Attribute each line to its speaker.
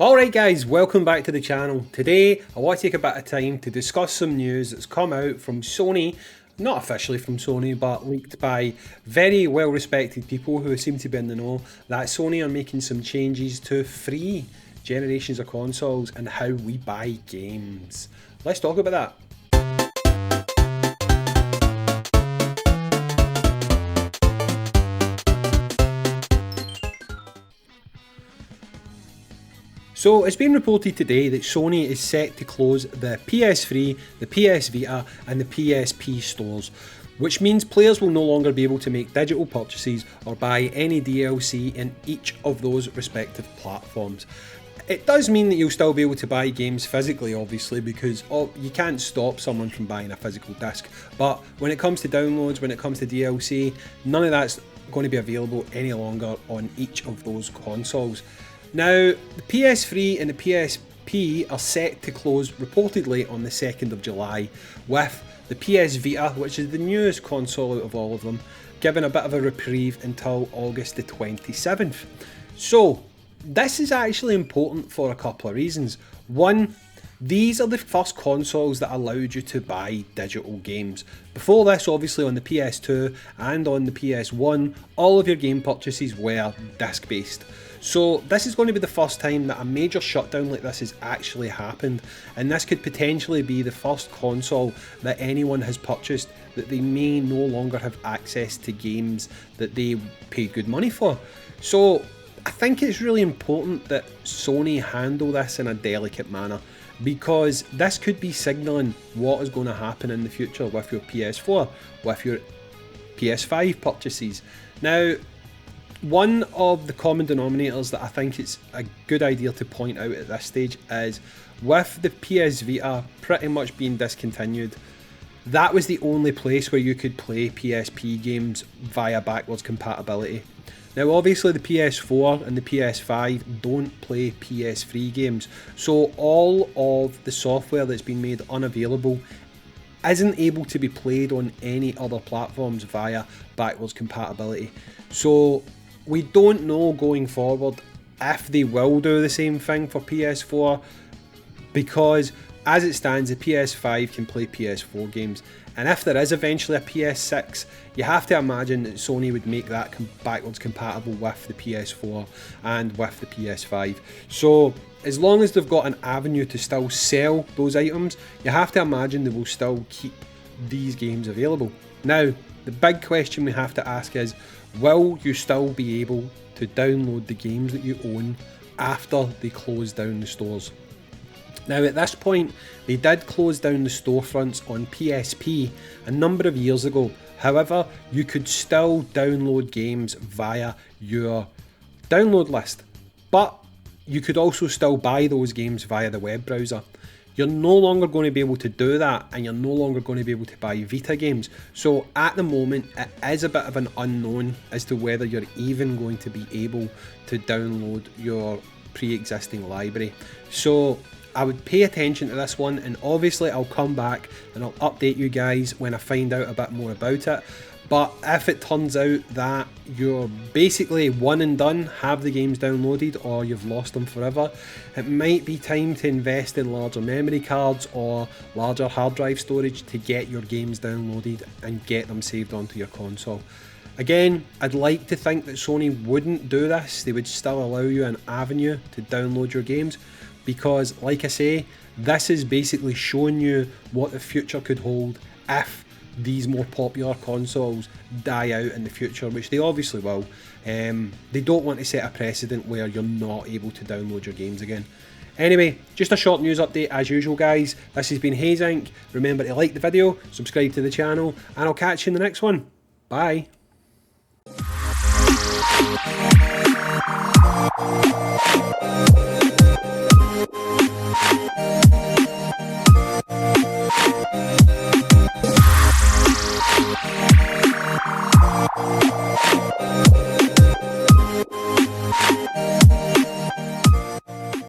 Speaker 1: Alright guys, welcome back to the channel. Today I want to take a bit of time to discuss some news that's come out from Sony, not officially from Sony but leaked by very well respected people who seem to be in the know, that Sony are making some changes to free generations of consoles and how we buy games. Let's talk about that. So it's been reported today that Sony is set to close the PS3, the PS Vita and the PSP stores, which means players will no longer be able to make digital purchases or buy any DLC in each of those respective platforms. It does mean that you'll still be able to buy games physically, obviously, because you can't stop someone from buying a physical disc, but when it comes to downloads, when it comes to DLC, none of that's going to be available any longer on each of those consoles. Now, the PS3 and the PSP are set to close reportedly on the 2nd of July, with the PS Vita, which is the newest console out of all of them, given a bit of a reprieve until August the 27th. So, this is actually important for a couple of reasons. One, these are the first consoles that allowed you to buy digital games. Before this, obviously on the PS2 and on the PS1, all of your game purchases were disc based. So this is going to be the first time that a major shutdown like this has actually happened, and this could potentially be the first console that anyone has purchased that they may no longer have access to games that they paid good money for. So I think it's really important that Sony handle this in a delicate manner, because this could be signalling what is going to happen in the future with your PS4, with your PS5 purchases. Now, one of the common denominators that I think it's a good idea to point out at this stage is, with the PS Vita pretty much being discontinued, that was the only place where you could play PSP games via backwards compatibility. Now obviously the PS4 and the PS5 don't play PS3 games, so all of the software that's been made unavailable isn't able to be played on any other platforms via backwards compatibility. So we don't know going forward if they will do the same thing for PS4, because as it stands the PS5 can play PS4 games, and if there is eventually a PS6, you have to imagine that Sony would make that backwards compatible with the PS4 and with the PS5. So as long as they've got an avenue to still sell those items, you have to imagine they will still keep these games available. Now, the big question we have to ask is, will you still be able to download the games that you own after they close down the stores? Now at this point, they did close down the storefronts on PSP a number of years ago. However, you could still download games via your download list, but you could also still buy those games via the web browser. You're no longer going to be able to do that, and you're no longer going to be able to buy Vita games. So at the moment, it is a bit of an unknown as to whether you're even going to be able to download your pre-existing library. So I would pay attention to this one, and obviously I'll come back and I'll update you guys when I find out a bit more about it. But if it turns out that you're basically one and done, have the games downloaded, or you've lost them forever, it might be time to invest in larger memory cards or larger hard drive storage to get your games downloaded and get them saved onto your console. Again, I'd like to think that Sony wouldn't do this. They would still allow you an avenue to download your games, because like I say, this is basically showing you what the future could hold if these more popular consoles die out in the future, which they obviously will. They don't want to set a precedent where you're not able to download your games again. Anyway, just a short news update as usual guys. This has been Haze Inc. Remember to like the video, subscribe to the channel, and I'll catch you in the next one. Bye.